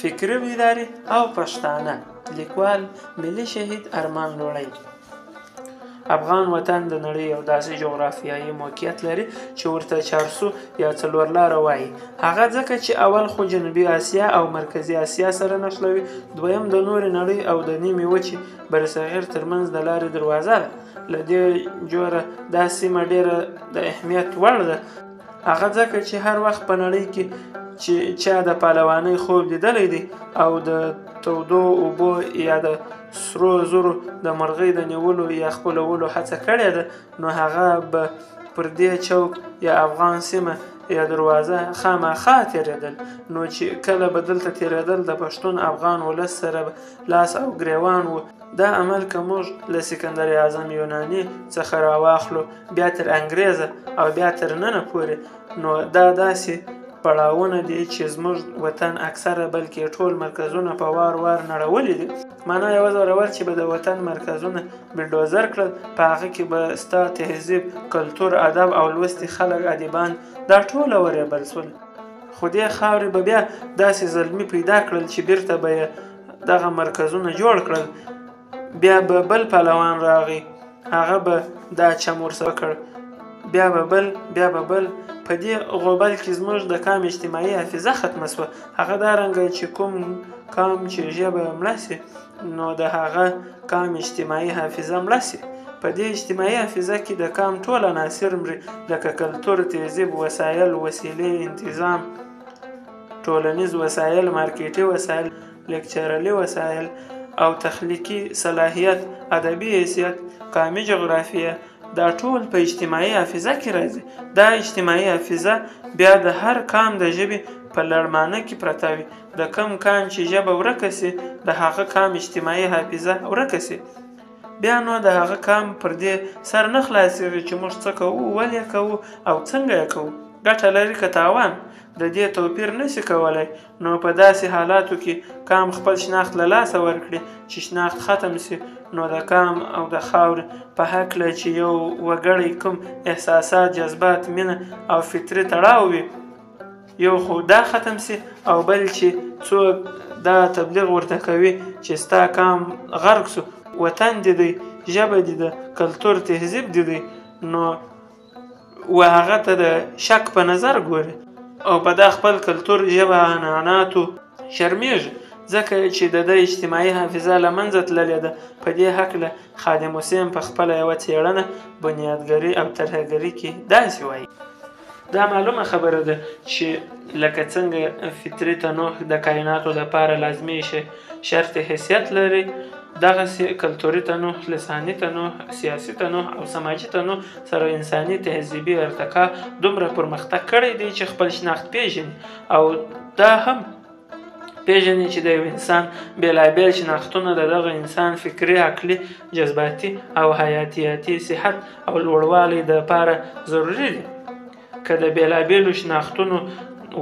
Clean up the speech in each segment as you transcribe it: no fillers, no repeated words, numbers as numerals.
فکري بیداري او پښتانه. لیکوال ملي شهید ارمان لوڼی. افغان وطن د نړۍ یو داسې جغرافیایي موقعیت لري چې ورته چارسو یا څلور لاره وایي. هغه ځکه چې اول خو جنوبي اسیا او مرکزي اسیا سره نښلوي، دویم د نورې نړۍ او د نیمې وچې برصغیر ترمنځ د لارې دروازه ده. له دې جوړه دا سیمه ډیره د اهمیت وړ ده. هغه ځکه چې هر وخت په نړۍ کې چې چا د پهلوانۍ خوب لیدلی دی او د تودو اوبو یا د سرو زرو د مرغۍ د نیولو یا خپلولو هڅه کړې ده، نو هغه به پر دې چوک یا افغان سیمه یا دروازه خامخا تېرېدل. نو چې کله به دلته تېرېدل د پښتون افغان ولس سره لاس او ګریوان و. دا عمل که موږ له سکندر اعظم یوناني څخه راواخلو بیا تر انګریزه او بیا تر ننه پورې، نو دا داسې پړاوونه دي چې زموږ وطن اکثره بلکې ټول مرکزونه په وار وار نړولي دي. معنا یې زورور چې به د وطن مرکزونه بلډوزر کړل، په هغه کې به ستا تهذیب، کلتور، ادب او لوستي خلک، ادیبان دا ټوله ورېبل سول. خو دې خاورې به بیا داسې زلمي پیدا کړل چې بیرته به یې دغه مرکزونه جوړ کړل. بیا به بل پهلوان راغی، هغه به دا چم ورسره کړ، بیا به بل. په دې غوبل کې زموږ د کام اجتماعي حافظه ختمه سوه. هغه دا رنګه چې کوم کام چې ژبه مړه سي، نو د هغه کام اجتماعي حافظه مړه سي. په دې اجتماعي حافظه کې د کام ټول عناصر مري، لکه کلتور، تهذیب، وسایل، وسیلې، انتظام، ټولنیز وسایل، مارکیټي وسایل، لیکچرلي وسایل او تخلیقي صلاحیت، ادبي حیثیت، قامي جغرافیه، دا ټول په اجتماعي حافظه کې راځي. دا اجتماعي حافظه بیا د هر کام د ژبې په لړمانه کې پرته وي. د کم کام چې ژبه ورکه سي، د هغه کام اجتماعي حافظه ورکه سي. بیا نو د هغه کام پر دې سر نه خلاصېږي چې موږ څه کوو، ولې کوو او څنګه یې کوو، ګټه لري که تاوان. د دې توپیر نشي کولی. نو په داسې حالاتو کې کام خپل شناخت له لاسه ورکړي. چې شناخت ختم سي، نو د کام او د خاورې په هکله چې یو وګړی کوم احساسات، جذبات، مینه او فطري تړاو وي، یو خو دا ختم سي، او بل چې څوک دا تبلیغ ورته کوي چې ستا کام غرق سو، وطن دې دی، ژبه دې ده، کلتور، تهذیب دې دی، نو و هغه ته د شک په نظر ګوري او په دا خپل کلتور، ژبه، عنعناتو شرمېږي، ځکه چې د ده اجتماعي حافظه له منځه تللې ده. په دې هکله خادم حسین په خپله یوه څېړنه بنیادګري او ترهګري کې داسې وایي: دا معلومه خبره ده چې لکه څنګه فطري تنوع د کائناتو لپاره لازمي شرط حیثیت لري، دغسې کلتوري تنوع، لساني تنوع، سیاسي تنوع او سماجي تنوع سره انساني تهذیبي ارتقا دومره پرمختګ کړی دی چې خپل شناخت پیژني، او دا هم پیژني چې د یو انسان بېلابېل شناختونه د دغه انسان فکري، عقلي، جذباتي او حیاتیاتي صحت او لوړوالي دپاره ضروري دي. که د بېلابېلو شناختونو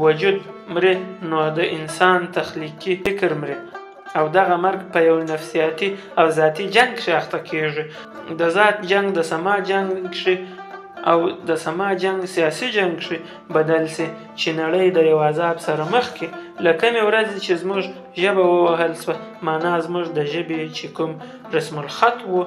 وجود مري، نو د انسان تخلیقي فکر مري، او دغه مرګ په یو نفسیاتي او ذاتي جنگ کښې اخته کېږي. د ذات جنگ د سما جنگ کښې او د سما جنگ سیاسي جنگ کښې بدل سي، چې نړۍ د یو عذاب سره مخ کې. له کمې ورځې چې زموږ ژبه ووهل سوه، معنا زموږ د ژبې چې کوم رسم الخط و،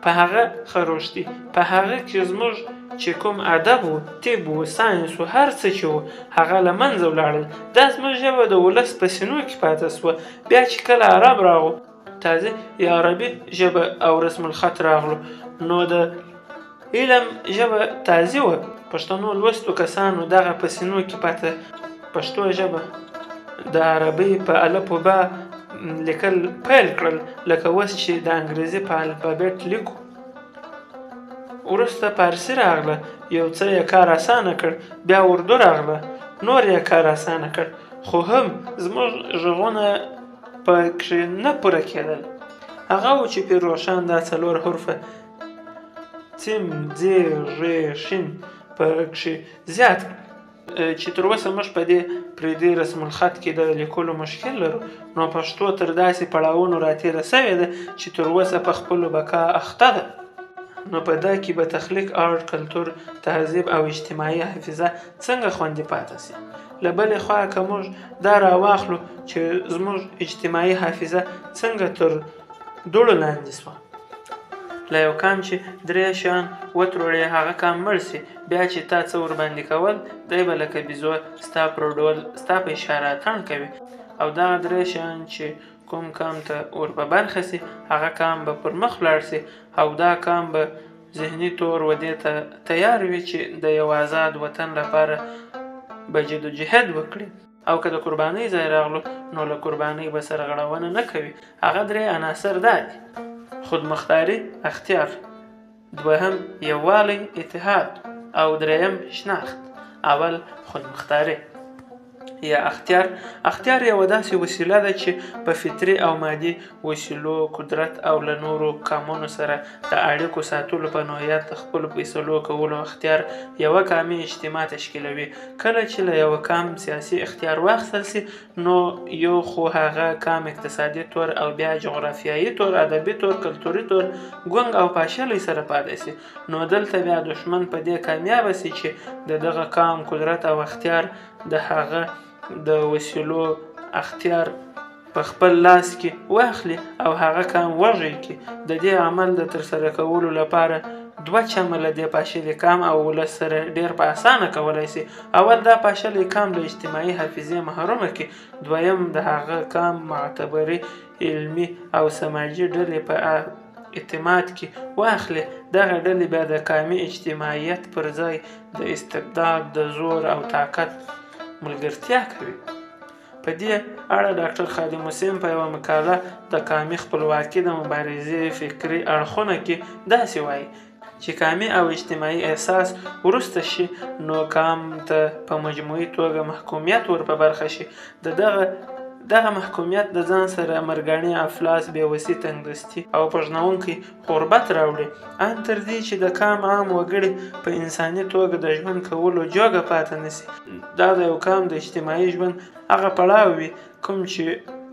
په هغه خروشتي، په هغه کې زموږ چې کوم ادب و، طب و، ساینس و، هر څه چې و، هغه له منځه ولاړل. دا زموږ ژبه د ولس په سینو کې پاته سوه. بیا چې کله عرب راغو، تازه یا عربي ژبه او رسم الخط راغلو، نو د علم ژبه تازه وه. پښتنو لوستو کسانو دغه په سینو کې پاته پښتو ژبه د عربۍ په الف و با لیکل پیل کړل، لکه اوس چې د انګریزي په الفابet لیکو. وروسته فارسي راغله، یو څه یې کار اسانه کړ. بیا اردو راغله، نور یې کار اسانه کړ. خو هم زموږ غږونه په کښې نه پوره کېدل. هغه و چې پیر روښان دا څلور حرفه سیم، ځې، ژې، شین په کښې زیات چې تر اوسه موږ په دې پردي رسم الخط کې د لیکلو مشکل لرو. نو پښتو تر داسې پړاوونو راتېره سوې ده چې تر اوسه په خپلو بقا اخته ده. نو په دا کې به تخلیق، آرټ، کلتور، تهذیب او اجتماعي حافظه څنګه خوندي پاته سي؟ له بلې خوا که موږ دا راواخلو چې زموږ اجتماعي حافظه څنګه تر دوړو لاندې شوه. له یو کام چې 3 شیان وتروړې هغه کام مړ سي، بیا چې تا څه ورباندې کول دی به لکه بیزو ستا پر ډول ستا په اشاره اتڼ کوي، او دغه 3 شیان چې کوم کام ته ور په برخه سي هغه کام به پر مخ ولاړ سي، او دا کام به ذهني طور ودې ته تیار وي چې د یو آزاد وطن لپاره به جدوجهد وکړي. او که د قربانۍ ځای راغلو نو له قربانۍ به سرغړونه نه کوي. هغه 3 عناصر دا دي: خودمختاري، اختیار، دوهم یووالی اتحاد، او دریم شناخت. اول خودمختاري یا اختیار یو داسې وسیله ده چې په فطري او مادي وسیلو قدرت او له نورو کامونو سره د اړیکو ساتلو په نوعیت د خپلو فیصلو کولو اختیار یوه کامي اجتماع تشکیلوي. کله چې له یوه کام سیاسي اختیار واخیستل سي نو یو خو هغه کام اقتصادي طور او بیا جغرافیایي طور، ادبي طور، کلتوري طور ګونګ او پاشلی سره پاتې سي، نو دلته بیا دشمن په دې کامیابه سي چې د دغه کام قدرت او اختیار د هغه د وسیلو اختیار په خپل لاس کې واخلي او هغه کام وږی کړي. د دې عمل د ترسره کولو لپاره 2 چمه له دې پاشلی کام او ولس سره ډیر په اسانه کولی سي. اول دا پاشلی کام له اجتماعي حافظې محرومه کړي، دویم د هغه کام معتبرې علمي او سماجي ډلې په اعتماد کې واخلي. دغه ډلې بیا د کامي اجتماعیت پر ځای د استبداد، د زور او طاقت ملګرتیا کوي. په دې اړه ډاکټر خادم حسین په یوه مقاله د کامي خپلواکي د مبارزې فکري اړخونه کې داسې وایي چې کامي او اجتماعي احساس وروسته شي نو کام ته په مجموعي توګه محکومیت ور په برخه شي. دغه محکومیت د ځان سره مرګڼي افلاس، بېوسي، تنګدستي او پژنونکی غربت راوړي، ان تر دې چې د کام عام وګړي په انساني توګه د ژوند کولو جوګه پاتې نسي. دا د یو کام د اجتماعي ژوند هغه پړاو وي کوم چې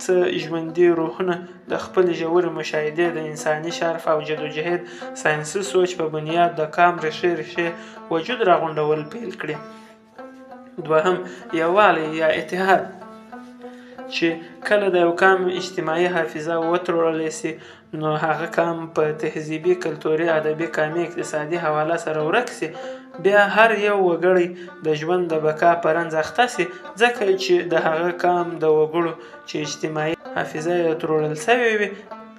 څه ژوندي روحونه د خپل ژورې مشاهدې د انساني شرف او جدوجهد ساینسي سوچ په بنیاد د کام ریښې وجود راغونډول پیل کړي. دوهم یووالی یا اتحاد، چې کله د یو کام اجتماعي حافظه وتړلی سي نو هغه کام په تهذیبي، کلتوري، ادبي، کامي، اقتصادي حواله سره ورک سي، بیا هر یو وګړی د ژوند د بقا په رنځ اخته سي، ځکه چې د هغه کام د وګړو چې اجتماعي حافظه یې تړل سوې وي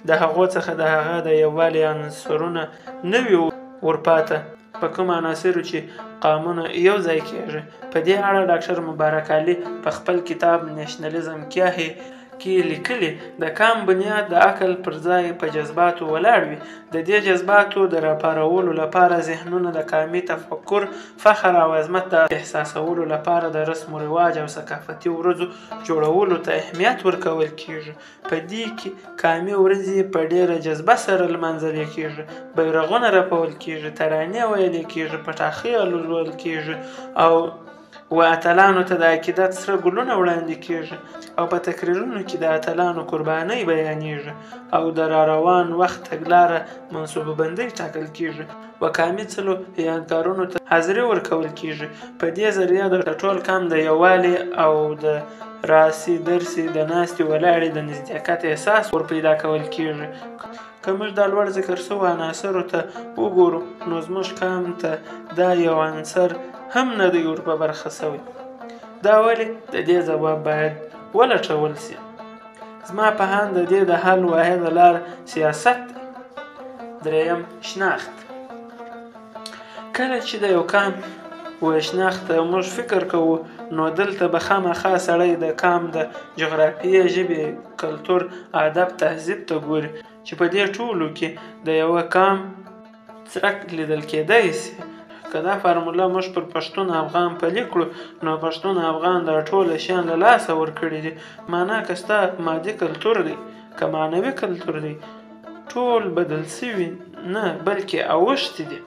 د هغو څخه د هغه د یووالي عنصرونه نه وي ورپاته. په کوم عناصرو چې قامونه یو ځای کېږي. په دې اړه ډاکټر مبارک علي په خپل کتاب نېشنلزم کیا ہے کې لیکلي د کام بنیاد د عقل پر ځای په جذباتو ولاړ وي. د دې جذباتو د راپارولو لپاره ذهنونه د کامي تفکر، فخر او عظمت د احساسولو لپاره د رسم و رواج او ثقافتي ورځو جوړولو ته اهمیت ورکول کېږي. په دې کې کامي ورځې په ډېره جذبه سره لمانځل کېږي، بیرغونه رپول کېږي، ترانې ویل کېږي، پټاخۍ الوزول کېږي او اتلانو ته د عقیدت سره ګلونه وړاندې کېږي، او په تقریرونو کې د اتلانو قربانۍ بیانېږي او د راروان وخت تګلاره منصوبه بندۍ ټاکل کېږي. و کامي څلو یادګارونو ته حاضري ورکول کېږي. په دې ذریعه د ټول کام د یووالي او د راسي درسي د ناستې ولاړې د نزدېکت احساس ور پیدا کول کېږي. که موږ دا لوړ ذکر شوو عناصرو ته وګورو نو زموږ کام ته دا یو عنصر هم نه دی ور په برخه سوی. دا ولې؟ د دې ځواب باید ولټول سي. زما په اند د دې د حل واحده لار سیاست دی. دریم شناخت. کله چې د یو کام و شناخت ته موږ فکر کوو نو دلته به خامخا سړی د کام د جغرافیې، ژبې، کلتور، ادب، تهذیب ته ګوري چې په دې ټولو کې د یوه کام څرک لیدل کېدی سي. که دا فارموله موږ پر پښتون افغان پلي کړو نو پښتون افغان دا ټول شیان له لاسه ورکړي دي. معنا که ستا مادي کلتور دی که معنوي کلتور دی ټول بدل سوي نه بلکې اوښتي دي.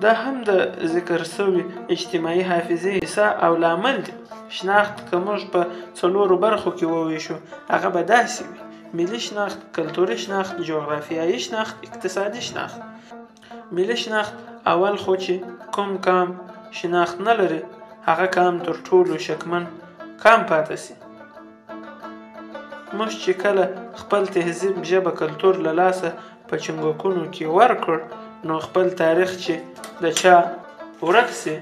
دا هم د ذکر سوي اجتماعي حافظې حصه او لامل دی. شناخت که موږ په 4 برخو کې وویشو هغه به داسې وي: ملي شناخت، کلتوري شناخت، جغرافیایي شناخت، اقتصادي شناخت. ملي شناخت اول خو چې کوم کام شناخت نه لري هغه قام تر ټولو شکمن قام پاتې سي. موږ چې کله خپل تهذیب، ژبه، کلتور له لاسه په چنګوکونو کې ورکړ، نو خپل تاریخ چې د چا ورک سي،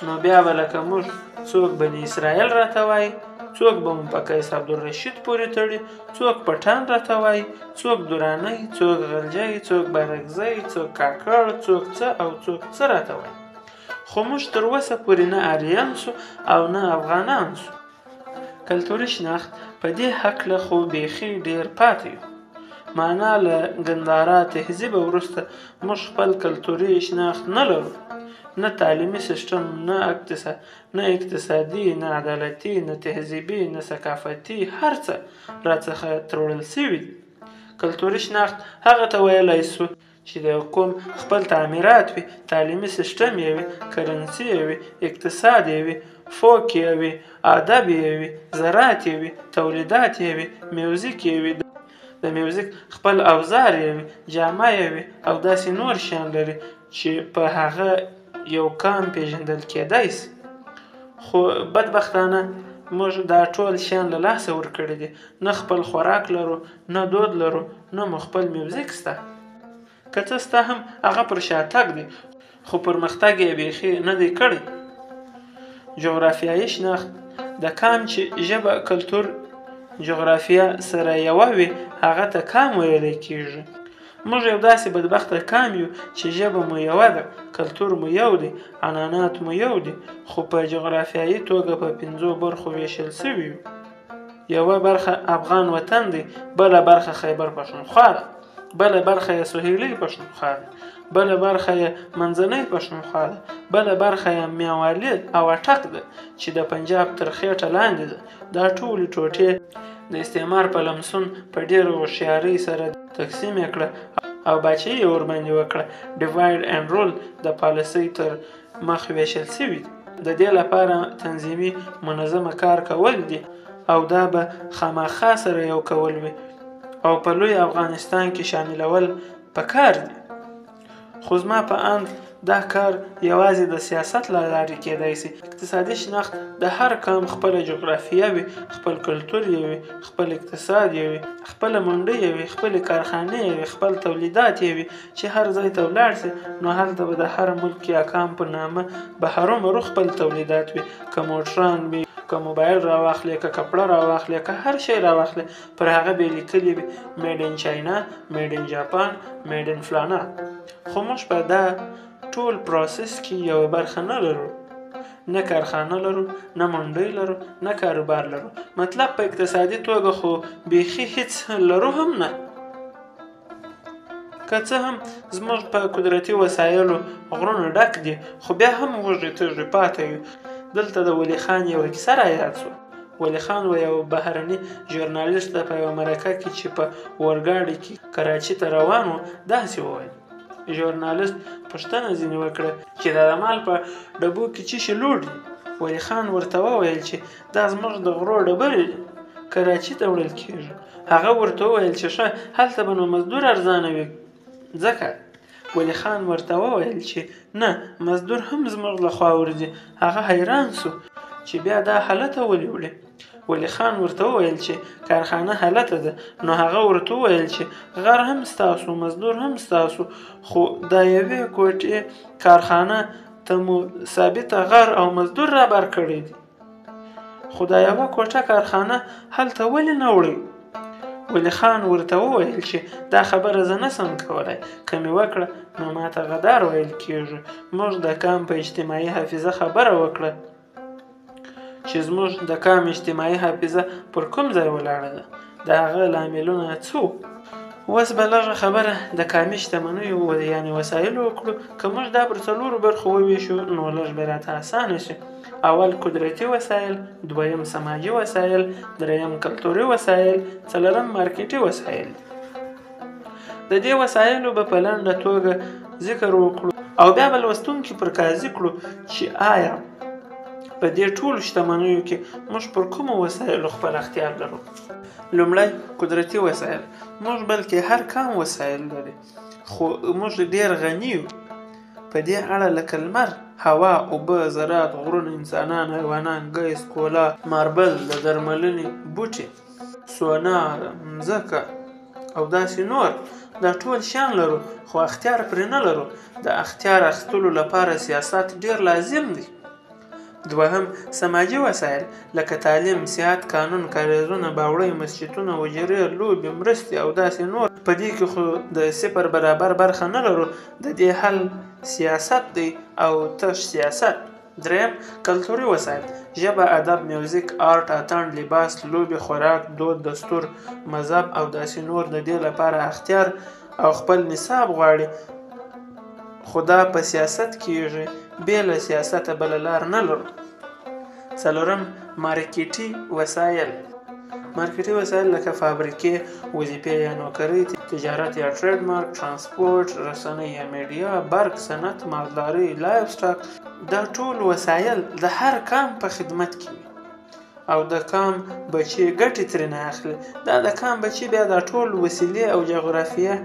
نو بیا به لکه موږ څوک بني اسرائیل راته وایي، څوک به مو په قیس عبدالرشید پورې تړي، څوک پټان راته وایي، څوک درانی، څوک غلجی، څوک بارکزی، څوک کاکړ، څوک څه او څوک څه راته وایي. خو موږ تر اوسه پورې نه آریان سو او نه افغانان سو. کلتوري شناخت په دې هکله خو بیخي ډیر پاتې یو. معنا له ګنداره تهذیب وروسته موږ خپل کلتوري شناخت نه لرو. نه تعلیمي سیستم، نه اقتصادي، نه عدالتي، نه تهذیبي، نه ثقافتي، هر څه راڅخه تروړل سوي دي. کلتوري شناخت هغه ته ویلی سو چې د قوم خپل تعمیرات وي، تعلیمي سیستم یې وي، کرنسي یې وي، اقتصاد یې وي، فوک یې وي، ادب یې وي، زراعت یې وي، تولیدات یې وي، میوزیک یې وي، د میوزیک خپل اوزار یې وي، جامه یې وي او داسې نور شیان لري چې په هغه یو قام پیژندل کېدای سي. خو بدبختانه موږ دا ټول شیان له لاسه ورکړي دي. نه خپل خوراک لرو، نه دود لرو، نه مو خپل میوزیک سته. که څه سته هم هغه پر شاتګ دی، خو پرمختګ یې بیخي نه دی کړی. جغرافیایي شناخت د قام چې ژبه، کلتور، جغرافیه سره یوه وي، هغه ته قام ویلی کېږي. موږ یو داسې بدبخته قام یو چې ژبه مو یوه ده، کلتور مو یو دی، عنعنات مو یو دی، خو په جغرافیایي توګه په 5 برخو ویشل سوي یو. یوه برخه افغان وطن دی، بله برخه خیبر پښتونخوا ده، بله برخه یې سهیلي پښتونخوا ده، بله برخه یې منځنۍ پښتونخوا ده، بله برخه یې میاوالی او اټک ده چې د پنجاب تر خېټه لاندې ده. دا ټولې ټوټې د استعمار په لمسون په ډېره هوښیارۍ سره تقسیم یې کړه او باچهي یې ورباندې وکړه. ډیواید اینډ رول د پالیسۍ تر مخ ویشل سوي دي. د دې لپاره تنظیمي منظمه کار کول دي او دا به خامخا سره یو کول وي او په لوی افغانستان کې شاملول پکار دي. خو زما په اند دا کار یوازې د سیاست له لارې کېدای سي. اقتصادي شناخت د هر قام خپله جغرافیه وي، خپل کلتور یې وي، خپل اقتصاد یې وي، خپله منډۍ یې وي، خپلې کارخانې یې وي، خپل تولیدات یې وي چې هر ځای ته ولاړ سي، نو هلته به د هر ملک یا قام په نامه به هرومرو خپل تولیدات وي. که موټران وي، که موبایل راواخلې، که کپړه راواخلې، که هر شی راواخلې، پر هغه به یې لیکلي وي میډ ان چاینا، میډ ان جاپان، میډ ان فلانا. خو موږ په دا ټول پروسس کې یو برخه نه لرو. نه کارخانه لرو، نه منډۍ لرو، نه کاروبار لرو. مطلب په اقتصادي توګه خو بیخي هیڅ لرو هم نه. که څه هم زموږ په قدرتي وسایلو غرونه ډک دي، خو بیا هم وږي تږي پاتې یو. دلته د ولی خان یو کیسه رایاد سوه. ولی خان و یو بهرني ژورنالیست ته په یوه مرکه کې چې په اورګاډي کې کراچي ته روان و داسې وویل. ژورنالیست پوښتنه ځینې وکړه چې دا د مال په ډبو کې څه شی لوډ دي. ولی خان ورته وویل چې دا زموږ د غرو ډبرې دي، کراچي ته وړل کېږي. هغه ورته وویل چې ښه هلته به نو مزدور ارزانه وي ځکه. ولی خان ورته وویل چې نه، مزدور هم زموږ له خوا ورځي. هغه حیران سو چې بیا دا حالته ولې وړي. ولی خان ورته وویل چې کارخانه حالته ده. نو هغه ورته وویل چې غر هم ستاسو، مزدور هم ستاسو، خو دا یوې کوټې کارخانه ته مو ثابته غر او مزدور را بر کړی دي، خو دا یوه کوټه کارخانه هلته ولې نه وړي. ولی خان ورته وویل چې دا خبره زه نسم کولی، که مې وکړه نو ماته غدار ویل کېږي. موږ د قام په اجتماعي حافظه خبره وکړه چې زموږ د قام اجتماعي حافظه پر کوم ځای ولاړه ده، د هغه لاملونه څو. اوس به لږه خبره د قامي شتمنیو یعنې وسایلو وکړو. که موږ دا پر 4 برخو وویشو نو لږ به راته اسانه شي. اول قدرتي وسایل، دویم سماجي وسایل، دریم کلتوري وسایل، څلورم مارکیټي وسایل. د دې وسایلو به په لنډه توګه ذکر وکړو او بیا به لوستونکي پر قاضي کړو چې آیا په دې ټولو شتمنیو کې موږ پر کومو وسایلو خپل اختیار لرو. لومړی قدرتي وسایل. موږ بلکې هر قام وسایل لري، خو موږ ډېر غني یو. په دې اړه لکه لمر، هوا، اوبه، زراعت، غرونه، انسانان، حیوانان، ګیس، کولا، ماربل، د درملنې بوټي، سونار، مځکه او داسې نور. دا ټول شیان لرو خو اختیار پرې نه لرو. د اختیار اخیستلو لپاره سیاست ډیر لازم دی. دوهم، سماجي وسایل لکه تعلیم، صحت، قانون، کاریزونه، باوړۍ، مسجدونه، حجرې، لوبې، مرستې او داسې نور. په دې کې خو د صفر برابر برخه نه لرو. د دې حل سیاست دی او تش سیاست. دریم، کلتوري وسایل: ژبه، ادب، میوزیک، آرټ، اتڼ، لباس، لوبې، خوراک، دود، دستور، مذهب او داسې نور. د دې لپاره اختیار او خپل نصاب غواړي، خو دا په سیاست کېږي. بې له سیاسته بله لار نه لرو. څلورم، مارکیټي وسایل. مارکیټي وسایل لکه فابریکې، وظیفې یا نوکرۍ، تجارت یا ټریډ مارک، ترانسپورټ، رسنۍ یا میډیا، برق، صنعت، مالداري، لایف سټاک. دا ټول وسایل د هر کام په خدمت کې وي او د کام بچي ګټې ترېنه اخلي. دا د کام بچي بیا دا ټول وسیلې او جغرافیه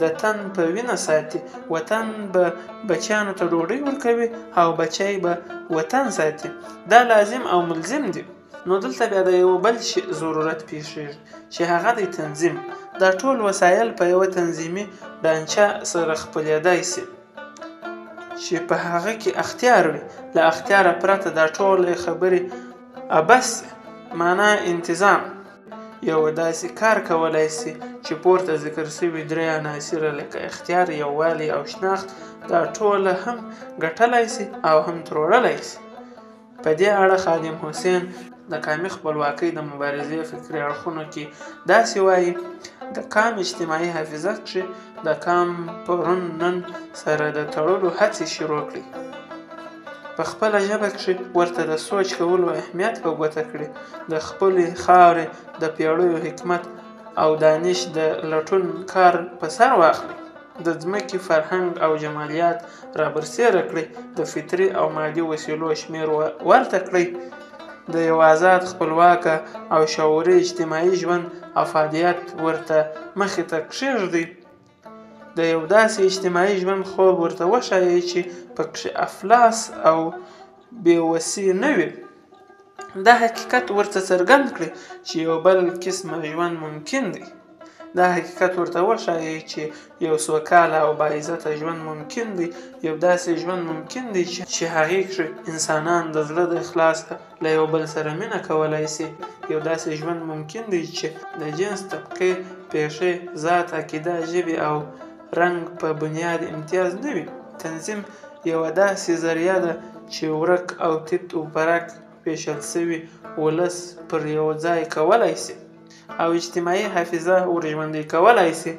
د تن په وینه ساتي. وطن به بچیانو ته ډوډۍ ورکوي او بچی به وطن ساتي. دا لازم او ملزم دي. نو دلته بیا د یو بل شي ضرورت پیښیږي چې هغه دی تنظیم. دا ټول وسایل په یوه تنظیمي ډانچه سره خپلېدای شي چې په هغه کې اختیار وي. له اختیاره پرته دا ټولې خبرې ابس معنا انتظام. یو داسې کار کولای شي چې پورته ذکر شوي درې عناصر لکه اختیار، یووالی او شناخت دا ټوله هم ګټلی شي او هم تروړلی شي. په دې اړه خادم حسین د قامي خپلواکۍ د مبارزې فکري اړخونو کې داسې وایي: د قام اجتماعي حافظه کښې د قام پرون نن سره د تړلو هڅې شروع کړي. په خپله ژبه کښې ورته د سوچ کولو اهمیت په ګوته کړي. د خپلې خاورې د پیړیو حکمت او دانش د لټون کار په سر واخلي. د ځمکې فرهنګ او جمالیات رابرسېره کړي. د فطري او مادي وسیلو شمېر ورته کړئ. د یو آزاد، خپلواکه او شعوري اجتماعي ژوند افادیت ورته مخې ته کښېږدئ. د یو داسې اجتماعي ژوند خوب ورته وښایئ چې پکښې افلاس او بېوسي نه وي. دا حقیقت ورته څرګند کړئ چې یو بل قسمه ژوند ممکن دی. دا حقیقت ورته وښایئ چې یو سوکاله او باعزته ژوند ممکن دی. یو داسې ژوند ممکن دی چې هغې کښې انسانان د زړه د اخلاصه له یو بل سره مینه کولی شي. یو داسې ژوند ممکن دی چې د جنس، طبقې، پیښې، ذات، عقیده، ژبې او رنګ په بنیاد امتیاز نه وي. تنظیم یوه داسې ذریعه ده چې ورک او تیت و پرک پېژل شوي ولس پر یو ځای کولی شي او اجتماعي حافظه ورژوندۍ کولی شي،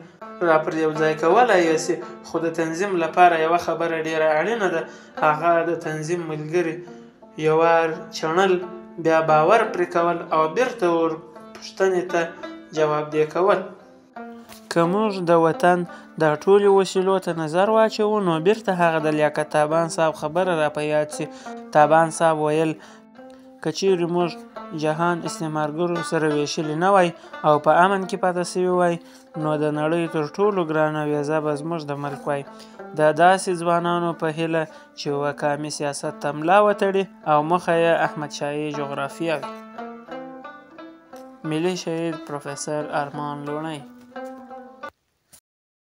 را پر یو ځای کولی شي. خو د تنظیم لپاره یوه خبره ډېره اړینه ده. هغه د تنظیم ملګري یوار چڼل، بیا باور پرې کول او بیرته ور پوښتنې ته جوابدې کول. که موږ د وطن دا ټولې وسیلو ته نظر واچوو نو بیرته هغه د لیاقت طالبان صاحب خبره را په یاد شي. طالبان صاحب ویل که چیرې موږ جهان استعمارګرو سره ویشلی نه وای او په امن کې پاتې شوي وای نو د نړۍ تر ټولو ګرانه ویزه به زموږ د ملک وای. د داسې ځوانانو په هیله چې وقامي سیاست ته ملا وتړي او مخه یې احمدشاهي جغرافیه وي. ملي شهید پروفیسر ارمان لوڼی.